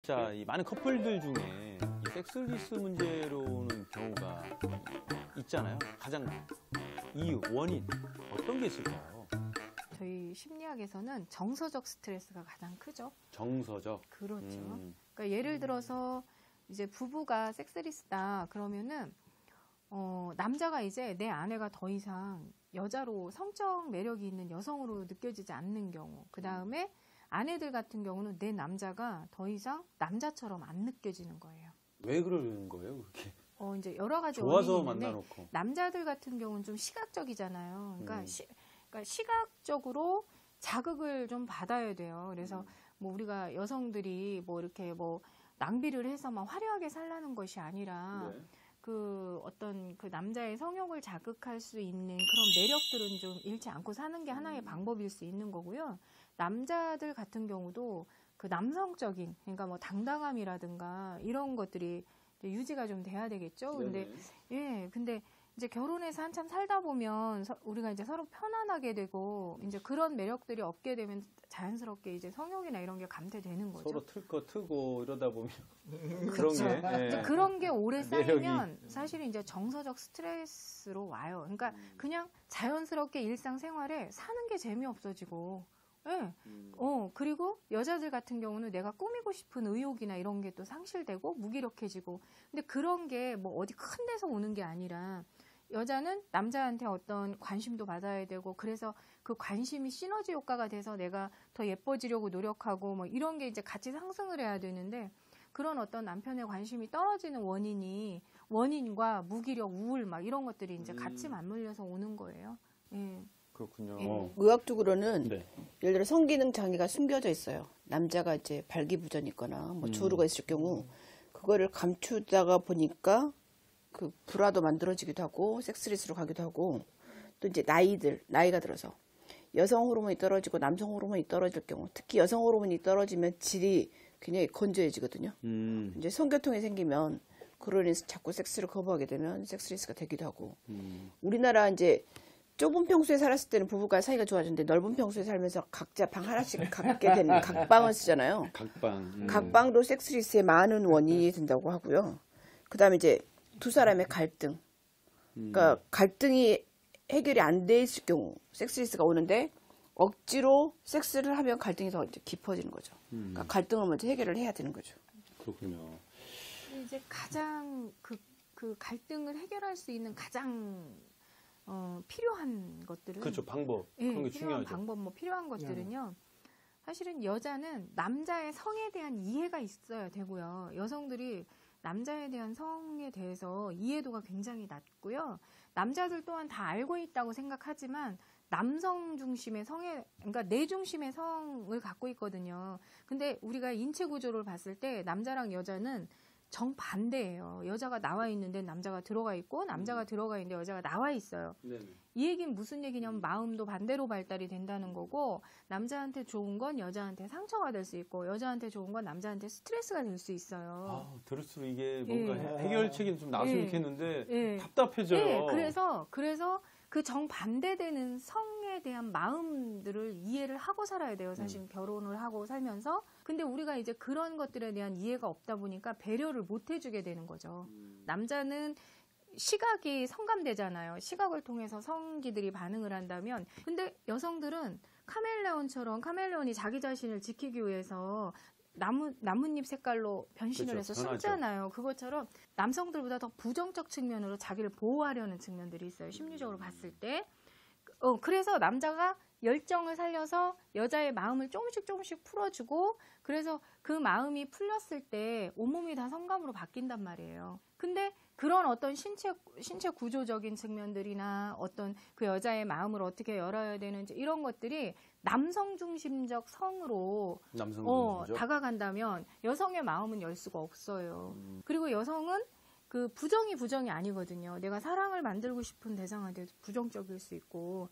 자, 이 많은 커플들 중에 이 섹스리스 문제로 오는 경우가 있잖아요. 가장 이유, 원인 어떤 게 있을까요? 저희 심리학에서는 정서적 스트레스가 가장 크죠. 정서적. 그렇죠. 그러니까 예를 들어서 이제 부부가 섹스리스다 그러면은 남자가 이제 내 아내가 더 이상 여자로 성적 매력이 있는 여성으로 느껴지지 않는 경우, 그 다음에 아내들 같은 경우는 내 남자가 더 이상 남자처럼 안 느껴지는 거예요. 왜 그러는 거예요, 그렇게? 이제 여러 가지 좋아서 원인이 있는데 만나놓고. 남자들 같은 경우는 좀 시각적이잖아요. 그러니까, 그러니까 시각적으로 자극을 좀 받아야 돼요. 그래서 뭐 우리가 여성들이 뭐 이렇게 뭐 낭비를 해서 막 화려하게 살라는 것이 아니라 네. 그 어떤 그 남자의 성욕을 자극할 수 있는 그런 매력들은 좀 잃지 않고 사는 게 하나의 방법일 수 있는 거고요. 남자들 같은 경우도 그 남성적인, 그러니까 뭐 당당함이라든가 이런 것들이 유지가 좀 돼야 되겠죠. 근데 근데 이제 결혼해서 한참 살다 보면 우리가 이제 서로 편안하게 되고 이제 그런 매력들이 없게 되면 자연스럽게 이제 성욕이나 이런 게 감퇴되는 거죠. 서로 틀 거 트고 이러다 보면 그렇죠. 그런 게 이제 그런 게 오래 쌓이면 매력이. 사실은 이제 정서적 스트레스로 와요. 그러니까 그냥 자연스럽게 일상생활에 사는 게 재미없어지고, 그리고 여자들 같은 경우는 내가 꾸미고 싶은 의욕이나 이런 게 또 상실되고 무기력해지고, 근데 그런 게 뭐 어디 큰 데서 오는 게 아니라 여자는 남자한테 어떤 관심도 받아야 되고, 그래서 그 관심이 시너지 효과가 돼서 내가 더 예뻐지려고 노력하고 뭐 이런 게 이제 같이 상승을 해야 되는데, 그런 어떤 남편의 관심이 떨어지는 원인과 무기력, 우울 막 이런 것들이 이제 같이 맞물려서 오는 거예요. 그렇군요. 의학적으로는 네. 예를 들어 성기능 장애가 숨겨져 있어요. 남자가 이제 발기부전 있거나 뭐 조루가 있을 경우 그거를 감추다가 보니까 그 불화도 만들어지기도 하고 섹스리스로 가기도 하고, 또 이제 나이가 들어서 여성 호르몬이 떨어지고 남성 호르몬이 떨어질 경우, 특히 여성 호르몬이 떨어지면 질이 굉장히 건조해지거든요. 이제 성교통이 생기면 그로 인해서 자꾸 섹스를 거부하게 되면 섹스리스가 되기도 하고, 우리나라 이제 좁은 평수에 살았을 때는 부부가 사이가 좋아졌는데 넓은 평수에 살면서 각자 방 하나씩 갖게 되는 각방을 쓰잖아요. 각방. 각방도 섹스리스의 많은 원인이 된다고 하고요. 그 다음에 이제 두 사람의 갈등. 그러니까 갈등이 해결이 안 돼 있을 경우 섹스리스가 오는데 억지로 섹스를 하면 갈등이 더 이제 깊어지는 거죠. 그러니까 갈등을 먼저 해결을 해야 되는 거죠. 그렇군요. 이제 가장 그 갈등을 해결할 수 있는 가장 필요한 것들은, 그렇죠. 방법. 그런 게 필요한 중요하죠. 방법, 뭐 필요한 것들은요. 사실은 여자는 남자의 성에 대한 이해가 있어야 되고요. 여성들이 남자에 대한 성에 대해서 이해도가 굉장히 낮고요. 남자들 또한 다 알고 있다고 생각하지만 남성 중심의 그러니까 내 중심의 성을 갖고 있거든요. 근데 우리가 인체 구조를 봤을 때 남자랑 여자는 정반대예요. 여자가 나와 있는데 남자가 들어가 있고, 남자가 들어가 있는데 여자가 나와 있어요. 이 얘기는 무슨 얘기냐면 마음도 반대로 발달이 된다는 거고, 남자한테 좋은 건 여자한테 상처가 될 수 있고, 여자한테 좋은 건 남자한테 스트레스가 될 수 있어요. 들을수록 이게 뭔가 해결책이 좀 나왔으면 좋겠는데 답답해져요. 네, 그래서 그 정반대되는 성에 대한 마음들을 이해를 하고 살아야 돼요. 사실 결혼을 하고 살면서. 근데 우리가 이제 그런 것들에 대한 이해가 없다 보니까 배려를 못 해주게 되는 거죠. 남자는 시각이 성감되잖아요. 시각을 통해서 성기들이 반응을 한다면, 근데 여성들은 카멜레온이 자기 자신을 지키기 위해서 나뭇잎 색깔로 변신을 그렇죠. 해서 변하죠. 숨잖아요. 그것처럼 남성들보다 더 부정적 측면으로 자기를 보호하려는 측면들이 있어요. 심리적으로 봤을 때. 그래서 남자가 열정을 살려서 여자의 마음을 조금씩 풀어주고, 그래서 그 마음이 풀렸을 때 온몸이 다 성감으로 바뀐단 말이에요. 근데 그런 어떤 신체 구조적인 측면들이나 어떤 그 여자의 마음을 어떻게 열어야 되는지 이런 것들이 남성 중심적 성으로 다가간다면 여성의 마음은 열 수가 없어요. 그리고 여성은 그 부정이 아니거든요. 내가 사랑을 만들고 싶은 대상한테 부정적일 수 있고,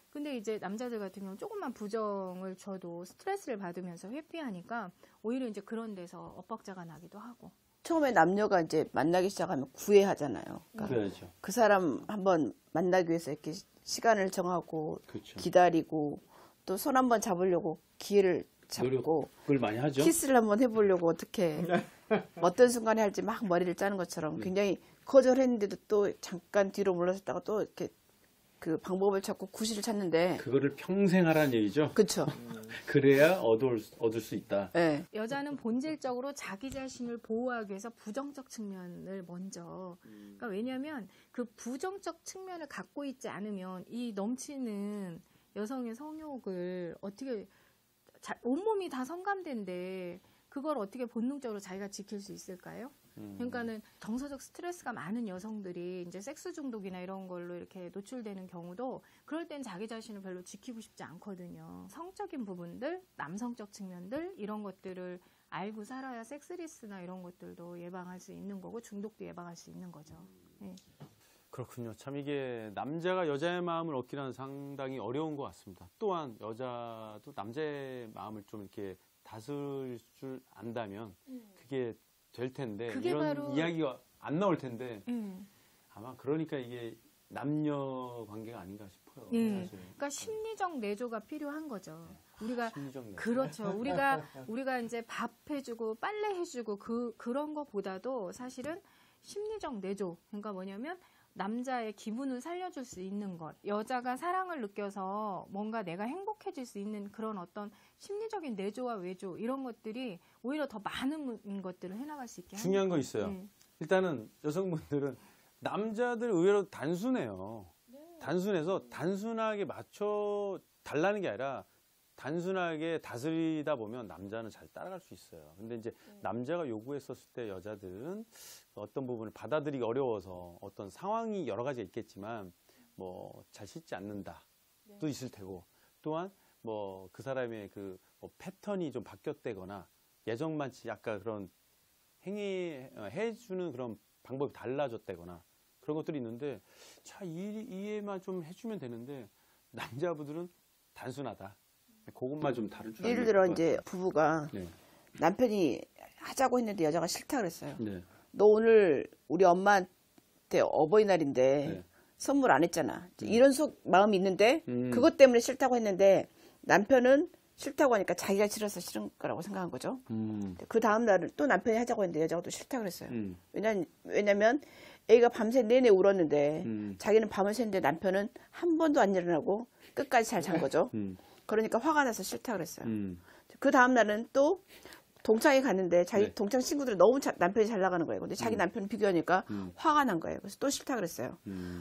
근데 이제 남자들 같은 경우는 조금만 부정을 줘도 스트레스를 받으면서 회피하니까 오히려 이제 그런 데서 엇박자가 나기도 하고. 처음에 남녀가 이제 만나기 시작하면 구애하잖아요. 그러니까 그 사람 한번 만나기 위해서 이렇게 시간을 정하고 그렇죠. 기다리고 또 손 한번 잡으려고 기회를 잡고 노력을 많이 하죠. 키스를 한번 해보려고 어떻게 어떤 순간에 할지 막 머리를 짜는 것처럼 굉장히 거절했는데도 또 잠깐 뒤로 물러섰다가 또 이렇게 그 방법을 찾고 구실을 찾는데 그거를 평생 하라는 얘기죠. 그렇죠. 그래야 얻을 수 있다. 네. 여자는 본질적으로 자기 자신을 보호하기 위해서 부정적 측면을 먼저. 그러니까 왜냐하면 그 부정적 측면을 갖고 있지 않으면 이 넘치는 여성의 성욕을 어떻게 온몸이 다 성감된데 그걸 어떻게 본능적으로 자기가 지킬 수 있을까요? 그러니까는 정서적 스트레스가 많은 여성들이 이제 섹스 중독이나 이런 걸로 이렇게 노출되는 경우도 그럴 땐 자기 자신을 별로 지키고 싶지 않거든요. 성적인 부분들, 남성적 측면들 이런 것들을 알고 살아야 섹스리스나 이런 것들도 예방할 수 있는 거고 중독도 예방할 수 있는 거죠. 네. 그렇군요. 참 이게 남자가 여자의 마음을 얻기는 상당히 어려운 것 같습니다. 또한 여자도 남자의 마음을 좀 이렇게 다스릴 줄 안다면 그게 될 텐데 그게 이런 바로- 이야기가 안 나올 텐데 아마 그러니까 이게 남녀 관계가 아닌가 싶어요. 예. 사실. 그러니까 심리적 내조가 필요한 거죠. 우리가 심리적 내조. 그렇죠. 우리가 이제 밥 해주고 빨래 해주고 그런 거보다도 사실은 심리적 내조. 그러니까 뭐냐면 남자의 기분을 살려줄 수 있는 것. 여자가 사랑을 느껴서 뭔가 내가 행복해질 수 있는 그런 어떤 심리적인 내조와 외조 이런 것들이 오히려 더 많은 것들을 해나갈 수 있게 중요한 합니다. 거 있어요. 네. 일단은 여성분들은 남자들 의외로 단순해요. 단순해서 단순하게 맞춰 달라는 게 아니라 단순하게 다스리다 보면 남자는 잘 따라갈 수 있어요. 근데 이제 남자가 요구했었을 때 여자들은 어떤 부분을 받아들이기 어려워서 어떤 상황이 여러 가지가 있겠지만 뭐 잘 씻지 않는다도 있을 테고 또한 뭐 그 사람의 그 뭐 패턴이 좀 바뀌었다거나 예전만치 약간 그런 해주는 그런 방법이 달라졌다거나 그런 것들이 있는데 자 이해만 좀 해주면 되는데 남자분들은 단순하다. 그것만 좀 다른 줄 예를 알고 들어 있을 것 이제 같아요. 부부가 네. 남편이 하자고 했는데 여자가 싫다 그랬어요. 네. 너 오늘 우리 엄마한테 어버이날인데 네. 선물 안 했잖아. 이런 속 마음이 있는데 음. 그것 때문에 싫다고 했는데 남편은 싫다고 하니까 자기가 싫어서 싫은 거라고 생각한 거죠. 그 다음 날은 또 남편이 하자고 했는데 여자가 또 싫다 그랬어요. 왜냐면 애가 밤새 내내 울었는데 자기는 밤을 샜는데 남편은 한 번도 안 일어나고 끝까지 잘 잔 거죠. 그러니까 화가 나서 싫다 그랬어요. 그 다음 날은 또 동창회 갔는데 자기 네. 동창 친구들이 너무 남편이 잘 나가는 거예요. 근데 자기 남편은 비교하니까 화가 난 거예요. 그래서 또 싫다 그랬어요.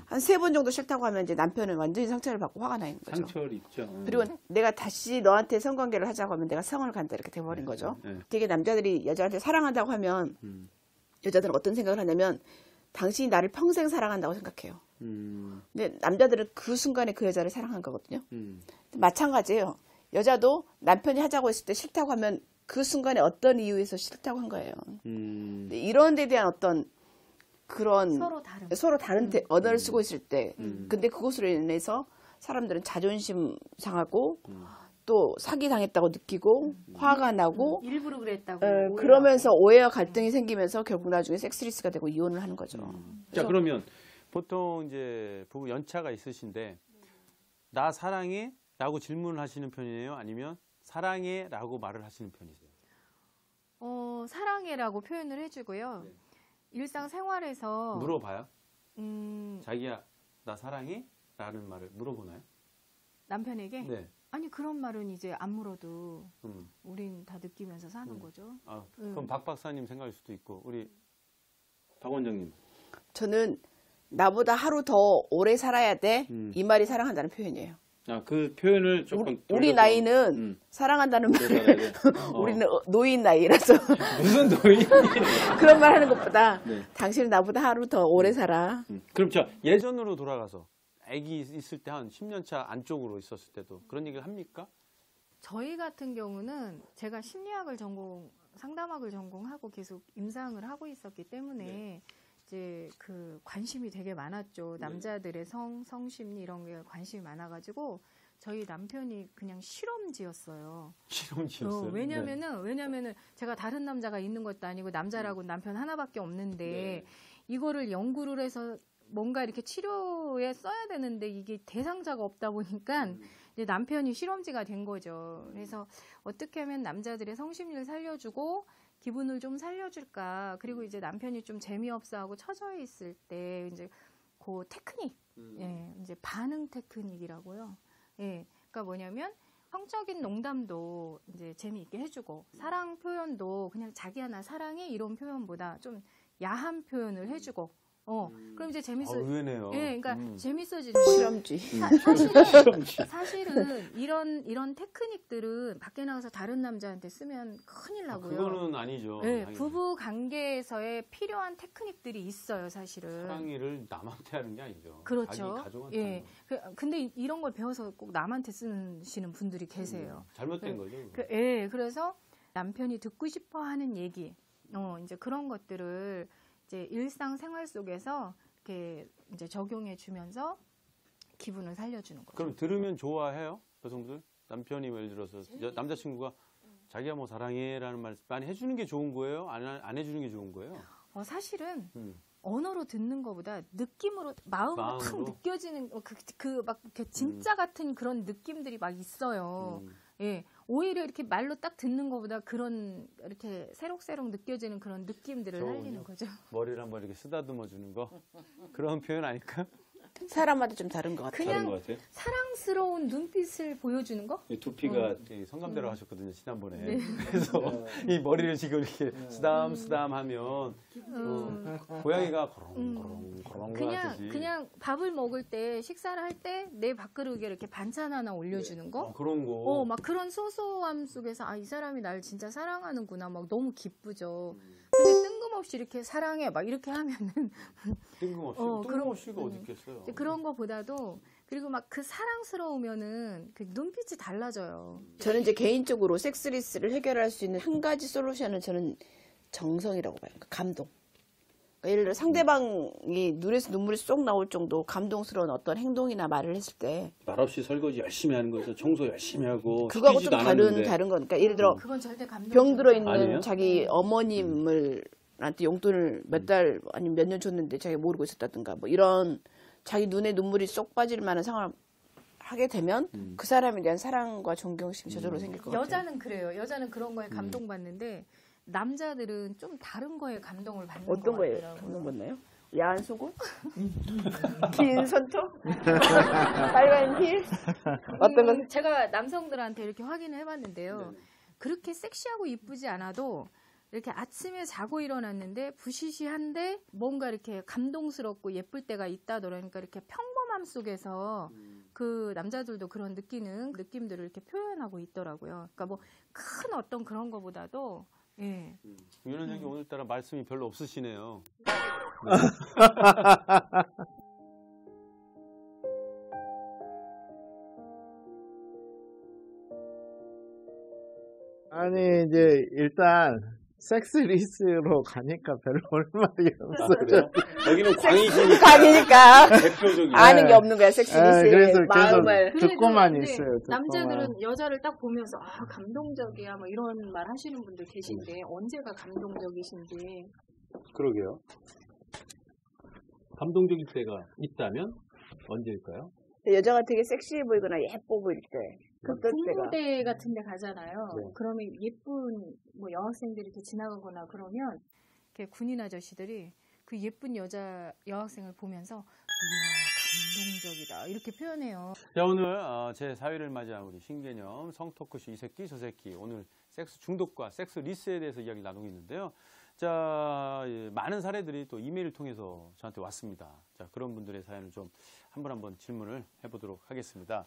한 3번 정도 싫다고 하면 이제 남편은 완전히 상처를 받고 화가 나는 거죠. 상처를 입죠. 그리고 내가 다시 너한테 성관계를 하자고 하면 내가 성을 간다 이렇게 돼버린 거죠. 네. 되게 남자들이 여자한테 사랑한다고 하면 여자들은 어떤 생각을 하냐면 당신이 나를 평생 사랑한다고 생각해요. 근데 남자들은 그 순간에 그 여자를 사랑한 거거든요. 마찬가지예요. 여자도 남편이 하자고 했을 때 싫다고 하면 그 순간에 어떤 이유에서 싫다고 한 거예요. 근데 이런 데 대한 어떤 그런 서로 다른 언어를 쓰고 있을 때 근데 그것으로 인해서 사람들은 자존심 상하고 또 사기 당했다고 느끼고 화가 나고 일부러 그랬다고 그러면서 오해와 갈등이 생기면서 결국 나중에 섹스리스가 되고 이혼을 하는 거죠. 자 그러면 보통 이제 부부 연차가 있으신데 나 사랑해? 라고 질문을 하시는 편이에요? 아니면 사랑해? 라고 말을 하시는 편이세요? 사랑해라고 표현을 해주고요. 일상생활에서 물어봐요? 음, 자기야 나 사랑해? 라는 말을 물어보나요? 남편에게 네. 아니 그런 말은 이제 안 물어도 음. 우린 다 느끼면서 사는 거죠. 아, 그럼 박 박사님 생각일 수도 있고 우리 박 원장님. 저는 나보다 하루 더 오래 살아야 돼. 이 말이 사랑한다는 표현이에요. 아, 그 표현을 조금 우리 나이는 사랑한다는 말을 우리는 노인 나이라서 무슨 노인이 그런 말 하는 것보다 네. 당신은 나보다 하루 더 오래 살아. 그럼 저 예전으로 돌아가서 아기 있을 때 한 10년 차 안쪽으로 있었을 때도 그런 얘기를 합니까? 저희 같은 경우는 제가 심리학을 상담학을 전공하고 계속 임상을 하고 있었기 때문에 이제 그 관심이 되게 많았죠. 남자들의 성심리 이런 게 관심이 많아가지고 저희 남편이 그냥 실험지였어요. 실험지였어요. 왜냐면은 제가 다른 남자가 있는 것도 아니고 남자라고 남편 하나밖에 없는데 이거를 연구를 해서 뭔가 이렇게 치료에 써야 되는데 이게 대상자가 없다 보니까 이제 남편이 실험지가 된 거죠. 그래서 어떻게 하면 남자들의 성심리를 살려주고 기분을 좀 살려줄까. 그리고 이제 남편이 좀 재미없어하고 처져 있을 때 이제 그 테크닉, 예, 이제 반응 테크닉이라고요. 예, 그러니까 뭐냐면 성적인 농담도 이제 재미있게 해주고 사랑 표현도 그냥 자기야 나 사랑해 이런 표현보다 좀 야한 표현을 해주고. 그럼 이제 의외네요. 예, 그러니까 재밌어지는 거예요. 실험지. 사실은 이런 테크닉들은 밖에 나가서 다른 남자한테 쓰면 큰일 나고요. 그거는 아니죠. 네, 당연히. 부부 관계에서의 필요한 테크닉들이 있어요, 사실은. 사랑이를 남한테 하는 게 아니죠. 그렇죠. 자기 가족한테. 예. 근데 이런 걸 배워서 꼭 남한테 쓰시는 분들이 계세요. 잘못된 거죠. 예, 그래서 남편이 듣고 싶어 하는 얘기, 이제 그런 것들을 이제 일상생활 속에서 이렇게 이제 적용해 주면서 기분을 살려주는 거죠. 그럼 들으면 좋아해요? 여성들? 남편이 예를 들어서 남자친구가 자기야 뭐 사랑해라는 말 많이 해주는 게 좋은 거예요? 안 해주는 게 좋은 거예요? 사실은 언어로 듣는 것보다 느낌으로 마음으로 탁 느껴지는 막 진짜 같은 그런 느낌들이 막 있어요. 예, 오히려 이렇게 말로 딱 듣는 것보다 그런 이렇게 새록새록 느껴지는 그런 느낌들을 살리는 거죠. 머리를 한번 이렇게 쓰다듬어 주는 거 그런 표현 아닐까? 사람마다 좀 다른 것 같아요. 그냥 다른 것 같아요. 사랑스러운 눈빛을 보여주는 거? 두피가 성감대로 하셨거든요 지난번에. 그래서 이 머리를 지금 이렇게 쓰담쓰담하면 고양이가 거렁거렁 하듯이. 그냥 밥을 먹을 때 식사를 할 때 내 밥그릇에 이렇게 반찬 하나 올려주는 거? 그런 거. 막 그런 소소함 속에서 이 사람이 날 진짜 사랑하는구나 막 너무 기쁘죠. 근데 뜬금없이 이렇게 사랑해 막 이렇게 하면은 뜬금없이가 어디 있겠어요. 그런 거보다도 그리고 막 그 사랑스러우면은 그 눈빛이 달라져요. 저는 이제 개인적으로 섹스리스를 해결할 수 있는 한 가지 솔루션은 저는 정성이라고 봐요. 그러니까 감동. 그러니까 예를 들어 상대방이 눈에서 눈물이 쏙 나올 정도 감동스러운 어떤 행동이나 말을 했을 때 말없이 설거지 열심히 하는 거죠. 청소 열심히 하고. 그거하고 좀 다른 거니까 예를 들어 그건 절대 병 들어 있는 아니에요? 자기 어머님을 한테 용돈을 몇 달 아니면 몇 년 줬는데 자기가 모르고 있었다든가 뭐 이런 자기 눈에 눈물이 쏙 빠질 만한 상황을 하게 되면 그 사람에 대한 사랑과 존경심이 저절로 생길 것 같아요. 여자는 그래요. 여자는 그런 거에 감동받는데 남자들은 좀 다른 거에 감동을 받는 어떤 것 거에 같더라고요. 감동받나요? 야한 속옷? 긴 손톱? 빨간 힐? 어떤 건? 제가 남성들한테 이렇게 확인을 해봤는데요. 그렇게 섹시하고 이쁘지 않아도 이렇게 아침에 자고 일어났는데 부시시한데 뭔가 이렇게 감동스럽고 예쁠 때가 있다 그러니까 이렇게 평범함 속에서 그 남자들도 그런 느끼는 느낌들을 이렇게 표현하고 있더라고요. 그러니까 뭐 큰 어떤 그런 거보다도 예. 유원장님 오늘따라 말씀이 별로 없으시네요. 아니 이제 일단 섹스리스로 가니까 별로 올 말이 없어요. 여기는 광이시니까. 강이니까 대표적인. 아는 게 없는 거야 섹스리스의 그래서 마음을. 계속 듣고만 근데 있어요. 남자들은 여자를 딱 보면서 감동적이야 뭐 이런 말 하시는 분들 계신데 언제가 감동적이신지. 그러게요. 감동적일 때가 있다면 언제일까요? 여자가 되게 섹시해 보이거나 예뻐 보일 때. 그때 때가. 군부대 같은 데 가잖아요. 네. 그러면 예쁜 뭐 여학생들이 이렇게 지나가거나 그러면 이렇게 군인 아저씨들이 그 예쁜 여학생을 보면서 이야 감동적이다 이렇게 표현해요. 자, 오늘 제 4회를 맞이한 우리 신개념 성토크쇼 이 새끼 저 새끼 오늘 섹스 중독과 섹스 리스에 대해서 이야기를 나누고 있는데요. 자, 많은 사례들이 또 이메일을 통해서 저한테 왔습니다. 자, 그런 분들의 사연을 좀 한 번 한번 질문을 해보도록 하겠습니다.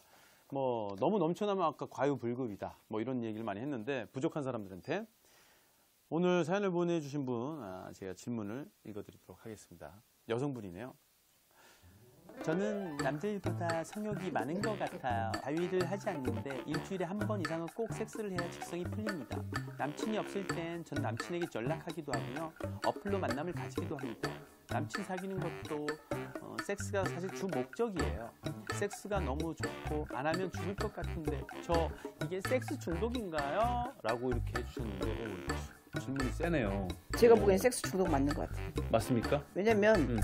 뭐 너무 넘쳐나면 아까 과유불급이다 뭐 이런 얘기를 많이 했는데 부족한 사람들한테 오늘 사연을 보내주신 분 제가 질문을 읽어드리도록 하겠습니다. 여성분이네요. 저는 남들보다 성욕이 많은 것 같아요. 자위를 하지 않는데 일주일에 한 번 이상은 꼭 섹스를 해야 직성이 풀립니다. 남친이 없을 땐 전 남친에게 연락하기도 하고요. 어플로 만남을 가지기도 합니다. 남친 사귀는 것도 섹스가 사실 주 목적이에요. 섹스가 너무 좋고 안 하면 죽을 것 같은데 저 이게 섹스 중독인가요? 라고 이렇게 해주셨는데 질문이 세네요. 제가 보기엔 섹스 중독 맞는 것 같아요. 맞습니까? 왜냐면